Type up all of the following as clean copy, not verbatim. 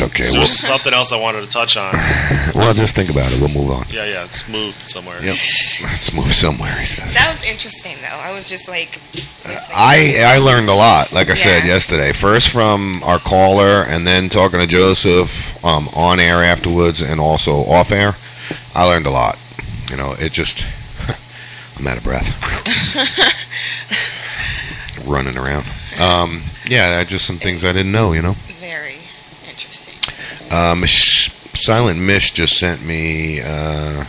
okay. There was something else I wanted to touch on. Well, just think about it. We'll move on. Yeah, let's move somewhere. Yep. Let's move somewhere, he says. That was interesting, though. I was just like... I learned a lot, like I said yesterday. First from our caller, and then talking to Joseph on air afterwards, and also off air. I learned a lot. You know, it just... I'm out of breath. Running around. Just some things I didn't know, you know. Very interesting. Silent Mish just sent me Al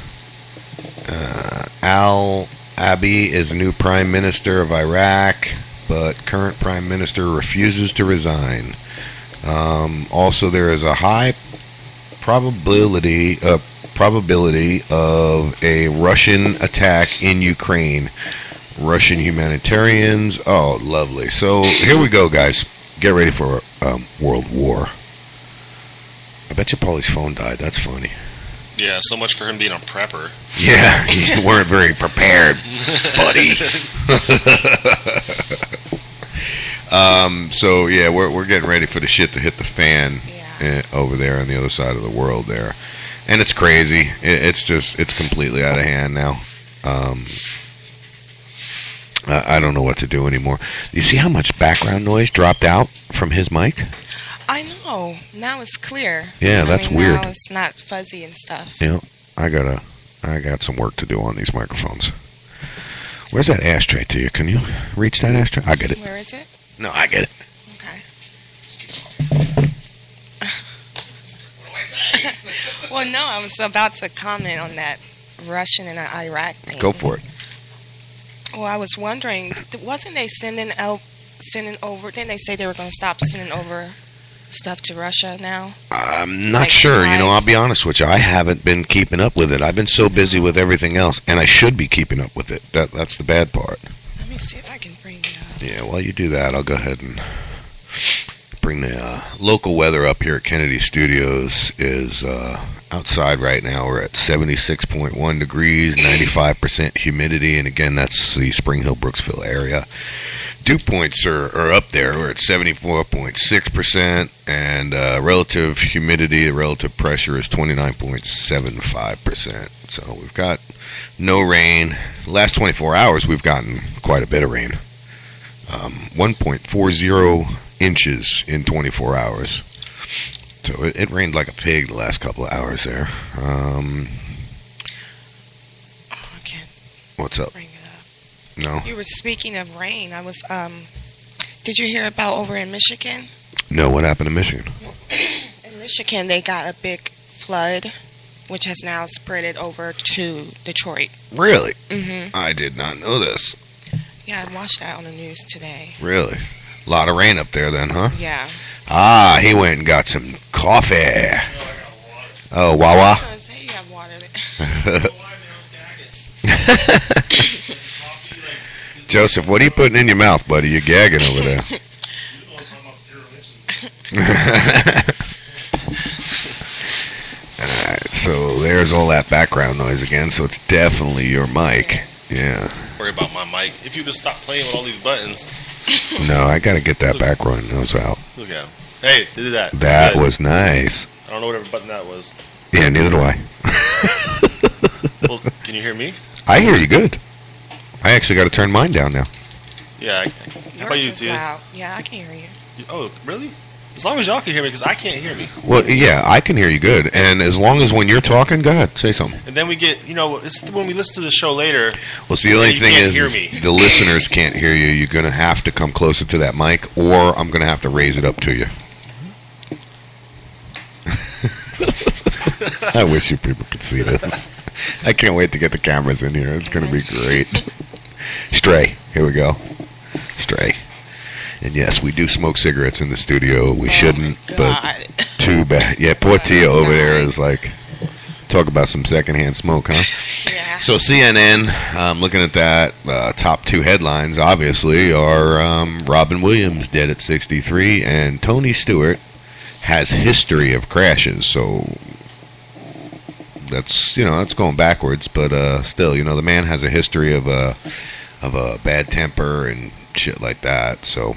Abiy is new prime minister of Iraq, but current prime minister refuses to resign. Also, there is a high probability of a Russian attack in Ukraine. Russian humanitarians. Oh, lovely. So here we go, guys. Get ready for World War. I bet you Paulie's phone died. That's funny. Yeah, so much for him being a prepper. Yeah, you weren't very prepared, buddy. So yeah, we're getting ready for the shit to hit the fan over there on the other side of the world there, and it's crazy. It's completely out of hand now. I don't know what to do anymore. You see how much background noise dropped out from his mic? I know. Now it's clear. Yeah, that's weird. Now it's not fuzzy and stuff. Yeah, I got some work to do on these microphones. Where's that ashtray to you? Can you reach that ashtray? I get it. Where is it? No, I get it. Okay. Well, no, I was about to comment on that Russian and Iraq thing. Go for it. Well, I was wondering, wasn't they sending over? Didn't they say they were going to stop sending over stuff to Russia now? I'm not sure. You know, I'll be honest with you. I haven't been keeping up with it. I've been so busy with everything else, and I should be keeping up with it. That's the bad part. Let me see if I can bring it up. Yeah, while you do that, I'll go ahead and bring the local weather up here at Kennedy Studios. Is outside right now. We're at 76.1 degrees, 95% humidity, and again, that's the Spring Hill, Brooksville area. Dew points are up there. We're at 74.6%, and relative humidity, relative pressure is 29.75%. So we've got no rain. The last 24 hours, we've gotten quite a bit of rain. 1.40 inches in 24 hours. So it rained like a pig the last couple of hours there. I can't. What's up? Bring it up. No. You were speaking of rain. I was. Did you hear about over in Michigan? No. What happened in Michigan? In Michigan, they got a big flood, which has now spread it over to Detroit. Really? Mm-hmm. I did not know this. Yeah, I watched that on the news today. Really? A lot of rain up there then, huh? Yeah. Ah, he went and got some coffee. Oh, Wawa? I was going to say you have water there. Joseph, what are you putting in your mouth, buddy? You're gagging over there. Alright, so there's all that background noise again, so it's definitely your mic. Yeah. Worry about my mic. If you just stop playing with all these buttons. No, I gotta get that background noise out. Look at him. Hey, they did that. That was nice. I don't know whatever button that was. Yeah, neither do I. Well, can you hear me? I hear you good. I actually got to turn mine down now. Yeah. How about you, Yours is Tia? loud. Yeah, I can hear you. Oh, really? As long as y'all can hear me, because I can't hear me. Well, yeah, I can hear you good. And as long as when you're talking, go ahead, say something. And then we get, it's when we listen to the show later. Well, see, the only thing is me. the listeners can't hear you. You're going to have to come closer to that mic, or I'm going to have to raise it up to you. I wish you people could see this. I can't wait to get the cameras in here. It's going to be great. Stray. Here we go. Stray. And yes, we do smoke cigarettes in the studio. We shouldn't, but too bad. Yeah, poor Tia over there is like, talk about some secondhand smoke, huh? Yeah. So CNN, looking at that, top two headlines, obviously, are Robin Williams dead at 63, and Tony Stewart has history of crashes. So that's going backwards, but still, the man has a history of a bad temper and shit like that. So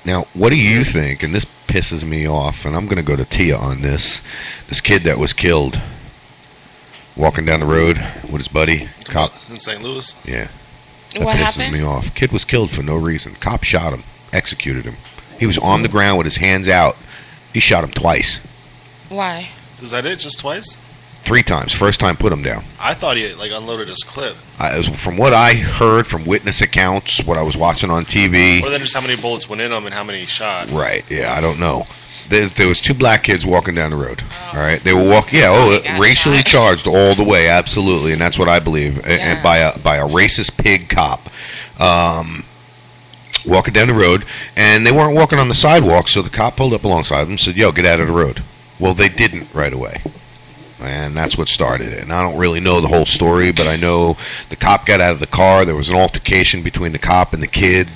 now, what do you think? And this pisses me off, and I'm going to go to Tia on this. This kid that was killed walking down the road with his buddy, cop in St. Louis. Yeah, that What pisses happened? me off. Kid was killed for no reason. Cop shot him, executed him. He was on the ground with his hands out. He shot him twice, Why? Was that it? Just twice? 3 times. First time, put him down. I thought he like unloaded his clip. From what I heard from witness accounts, what I was watching on TV. Or then just how many bullets went in him and how many he shot. Right, yeah, I don't know. There was 2 black kids walking down the road. All right, they were walking. Yeah, got racially shot. charged all the way, absolutely, and that's what I believe. Yeah. And by a racist pig cop, walking down the road, and they weren't walking on the sidewalk, so the cop pulled up alongside them and said, "Yo, get out of the road." Well, they didn't right away. And that's what started it. And I don't really know the whole story, but I know the cop got out of the car. There was an altercation between the cop and the kid.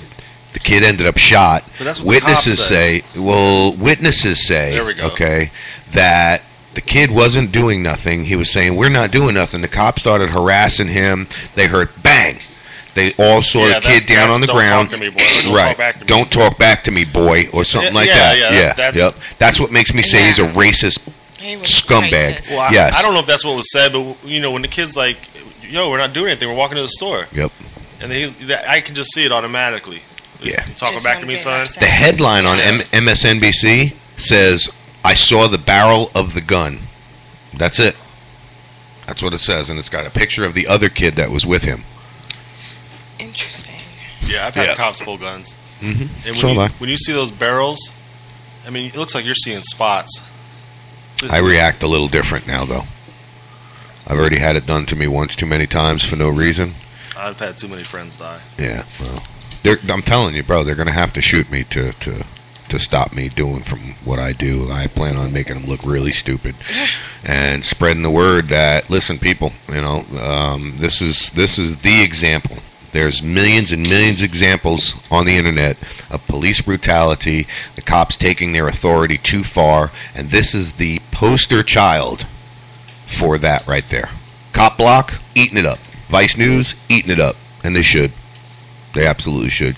The kid ended up shot. But that's what Witnesses the cop say, witnesses say, There we go. okay, that the kid wasn't doing nothing. He was saying, "We're not doing nothing." The cop started harassing him. They heard bang. They all saw the kid down on the don't ground. Talk to me, boy. Or don't Right. talk back to me. Don't talk back to me, boy, or something like yeah, that. yeah, that's- Yep. That's what makes me say he's a Yeah. racist He was scumbag. racist. Well, Yes. I don't know if that's what was said, but when the kid's like, "Yo, we're not doing anything. We're walking to the store," Yep. and then I can just see it automatically. Yeah. You talking Just back to him me, getting son. upset. The headline on Yeah. MSNBC says, "I saw the barrel of the gun." That's it. That's what it says, and it's got a picture of the other kid that was with him. Interesting. Yeah, I've had Yeah. cops pull guns, Mm-hmm. and So have I. when you see those barrels, I mean, it looks like you're seeing spots. I react a little different now, though. I've already had it done to me once too many times for no reason. I've had too many friends die. Yeah, well, I'm telling you, bro, they're going to have to shoot me to stop me doing from what I do. I plan on making them look really stupid and spreading the word that, listen, people, this is the example. There's millions and millions of examples on the internet of police brutality, the cops taking their authority too far, and this is the poster child for that right there. Cop Block, eating it up. Vice News, eating it up. And they should. They absolutely should.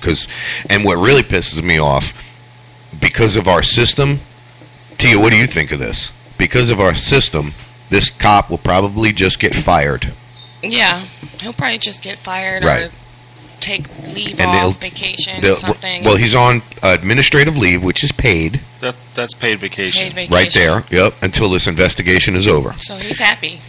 And what really pisses me off, because of our system, Tia, what do you think of this? Because of our system, this cop will probably just get fired. Yeah, he'll probably just get fired Right. or take leave And off, vacation or something. Well, he's on administrative leave, which is paid, That's paid vacation. Paid vacation. right there, yep, until this investigation is over. So he's happy.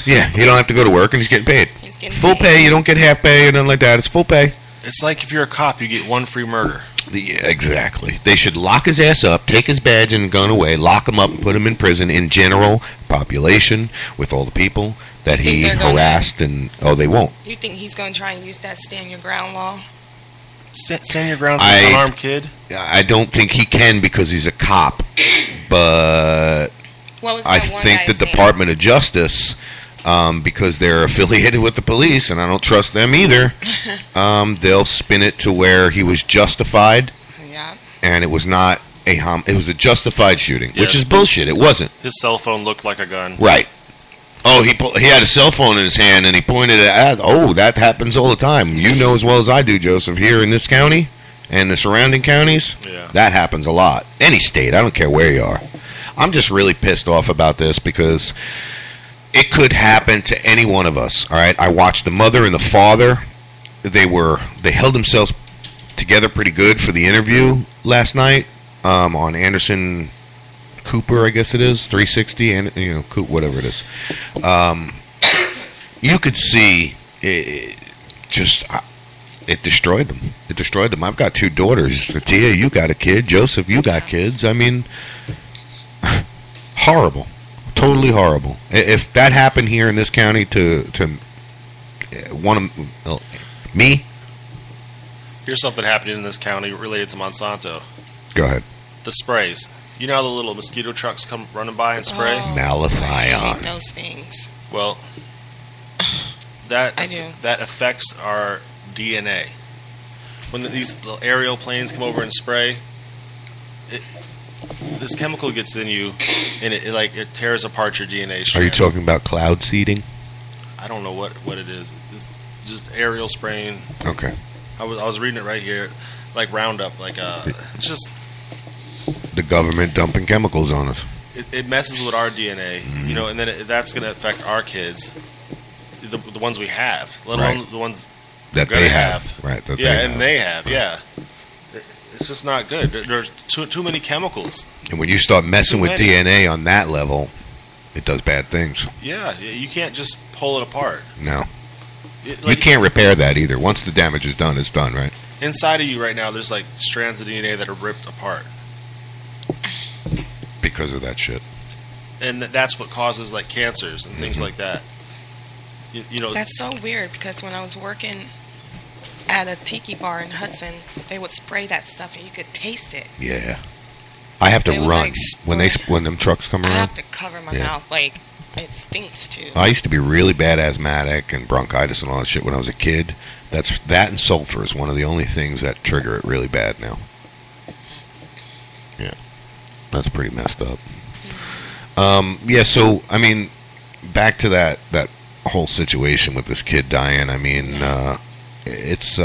Yeah, he don't have to go to work, and he's getting paid. He's getting Full paid. pay, you don't get half pay or nothing like that. It's full pay. It's like if you're a cop, you get one free murder. Yeah, exactly. They should lock his ass up, take his badge and gun away, lock him up and put him in prison in general population with all the people that You think he they're gonna- harassed and... Oh, they won't. You think he's going to try and use that stand your ground law? Stand your ground for I- an unarmed kid. I don't think he can because he's a cop, but What was I that one think guy's the name? Department of Justice, because they're affiliated with the police, and I don't trust them either, they'll spin it to where he was justified, Yeah. and it was not it was a justified shooting, which Yes. is bullshit. It wasn't. His cell phone looked like a gun. Right. Oh, he had a cell phone in his hand, and he pointed it at. Oh, that happens all the time. You know as well as I do, Joseph, here in this county and the surrounding counties, Yeah. that happens a lot. Any state, I don't care where you are. I'm just really pissed off about this because it could happen to any one of us. All right, I watched the mother and the father. They held themselves together pretty good for the interview last night on Anderson Cooper, I guess it is, 360, and whatever it is. You could see it it destroyed them. It destroyed them. I've got 2 daughters. Tia, you got a kid. Joseph, you got kids. I mean, horrible, totally horrible. If that happened here in this county to one of me, Here's something happening in this county related to Monsanto. go ahead. The sprays. You know how the little mosquito trucks come running by and spray? Oh, Malathion. I hate those things. Well, that I do. that affects our DNA. When these little aerial planes come over and spray, this chemical gets in you, and it tears apart your DNA strands. Are you talking about cloud seeding? I don't know what it is. It's just aerial spraying. Okay. I was reading it right here, like Roundup. It's just the government dumping chemicals on us. It messes with our DNA, you know, and then that's going to affect our kids, the ones we have, let alone the ones that they have. Right. That they have. Yeah. It's just not good. There's too many chemicals. And when you start messing with DNA on that level, it does bad things. Yeah, you can't just pull it apart. No. You can't repair that either. Once the damage is done, it's done, right? Inside of you right now, there's like strands of DNA that are ripped apart. Because of that shit. And that's what causes like cancers and things like that. You know. That's so weird because when I was working at a tiki bar in Hudson, they would spray that stuff and you could taste it. Yeah. I have to run like when them trucks come around. I have to cover my mouth, like it stinks too. I used to be really bad asthmatic and bronchitis and all that shit when I was a kid. That and sulfur is one of the only things that trigger it really bad now. Yeah, that's pretty messed up. Yeah, so I mean, back to that whole situation with this kid dying. I mean, it's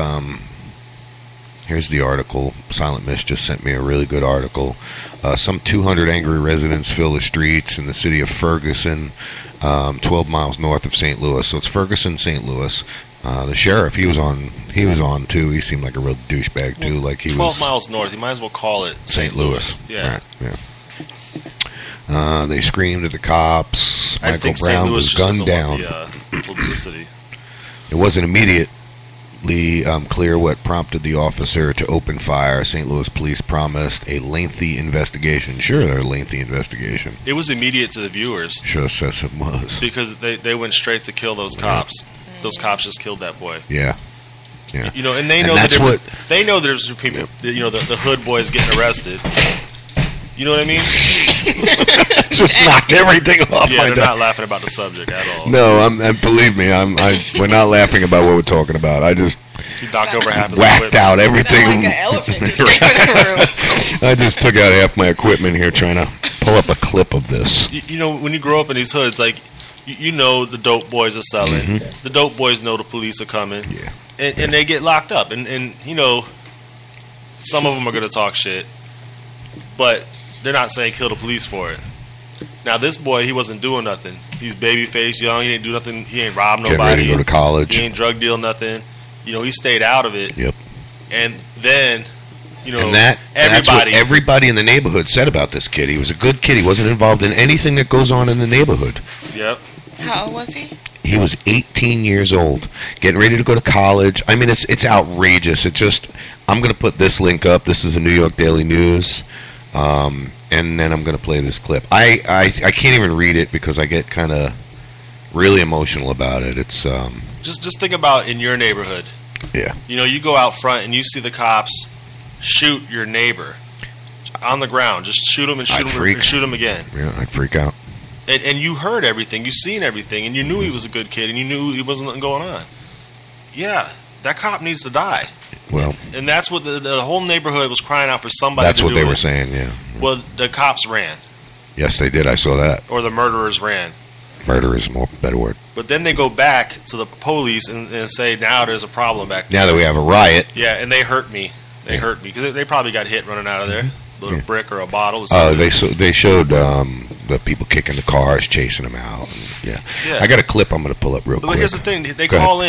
here's the article. Silent Mist just sent me a really good article. Some 200 angry residents fill the streets in the city of Ferguson, 12 miles north of St. Louis. So it's Ferguson, St. Louis. The sheriff, he was on too. He seemed like a real douchebag too. Like he 12 was miles north. You might as well call it St. Louis. Yeah. Right, yeah. They screamed at the cops. I Michael think Brown St. Louis was just gunned doesn't down. want the publicity. It wasn't immediately clear what prompted the officer to open fire. St. Louis police promised a lengthy investigation. Sure, a lengthy investigation. It was immediate to the viewers. Sure says it was. Because they went straight to kill those cops. Those cops just killed that boy. Yeah. Yeah. You know, and they know the difference. They know there's people. You know, the hood boys getting arrested. You know what I mean? Just knocked everything off. Yeah, they're not laughing about the subject at all. No, and believe me, we're not laughing about what we're talking about. I just knocked over half his whacked out everything. Like an elephant just came in the room. I just took out half my equipment here trying to pull up a clip of this. You know, when you grow up in these hoods, like you know the dope boys are selling. Mm-hmm. The dope boys know the police are coming. Yeah. And they get locked up. And you know, some of them are going to talk shit. But they're not saying kill the police for it. Now, this boy, he wasn't doing nothing. He's baby-faced, young. He ain't do nothing. He ain't robbed nobody. Getting ready to go to college. He ain't drug deal nothing. You know, he stayed out of it. Yep. And then, you know, and that's what everybody in the neighborhood said about this kid. He was a good kid. He wasn't involved in anything that goes on in the neighborhood. Yep. How old was he? He was 18 years old, getting ready to go to college. I mean, it's outrageous. I'm going to put this link up. This is the New York Daily News. And then I'm going to play this clip. I can't even read it because I get kind of really emotional about it. It's just think about in your neighborhood. Yeah. You know, you go out front and you see the cops shoot your neighbor on the ground. Just shoot him and shoot him and shoot him again. Yeah, I'd freak out. And you heard everything, you seen everything, and you knew he was a good kid, and you knew he wasn't nothing going on. Yeah, that cop needs to die. Well, and that's what the whole neighborhood was crying out for somebody to do. That's what they were saying, yeah. Well, the cops ran. Yes, they did. I saw that. Or the murderers ran. Murder is a more better word. But then they go back to the police and say, now there's a problem back there. Now that we have a riot. Yeah, and they hurt me. They hurt me because they probably got hit running out of there. A little brick or a bottle. They showed the people kicking the cars, chasing them out. And, I got a clip I'm going to pull up real quick. But here's the thing: they call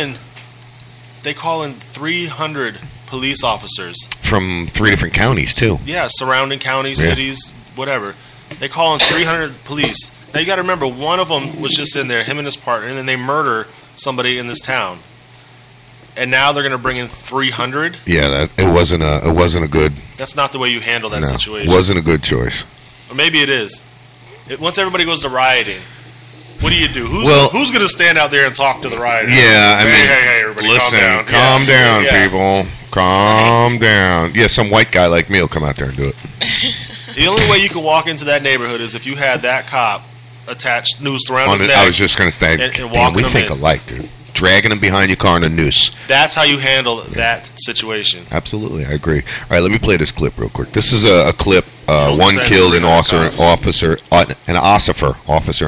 in 300 police officers from 3 different counties too. Yeah, surrounding counties, cities, whatever. They call in 300 police. Now you got to remember, one of them was just in there, him and his partner, and then they murder somebody in this town. And now they're going to bring in 300. Yeah, it wasn't a good. That's not the way you handle that situation. It wasn't a good choice. Or maybe it is. Once everybody goes to rioting, what do you do? Who's going to stand out there and talk to the rioters? Yeah, I mean, hey, everybody, listen, calm down, people, calm down. Yeah, some white guy like me will come out there and do it. The only way you can walk into that neighborhood is if you had that cop attached noose around his neck. I was just going to say, and walking we think alike, dude. Dragging him behind your car in a noose. That's how you handle that situation. Absolutely, I agree. All right, let me play this clip real quick. This is a clip. One killed, an ossifer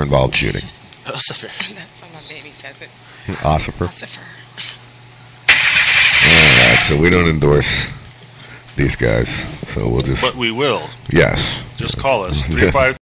involved shooting. Ossifer. That's how my baby says it. Ossifer. Ossifer. All right, so we don't endorse these guys. So we'll just But we will. yes. Just call us. Yeah.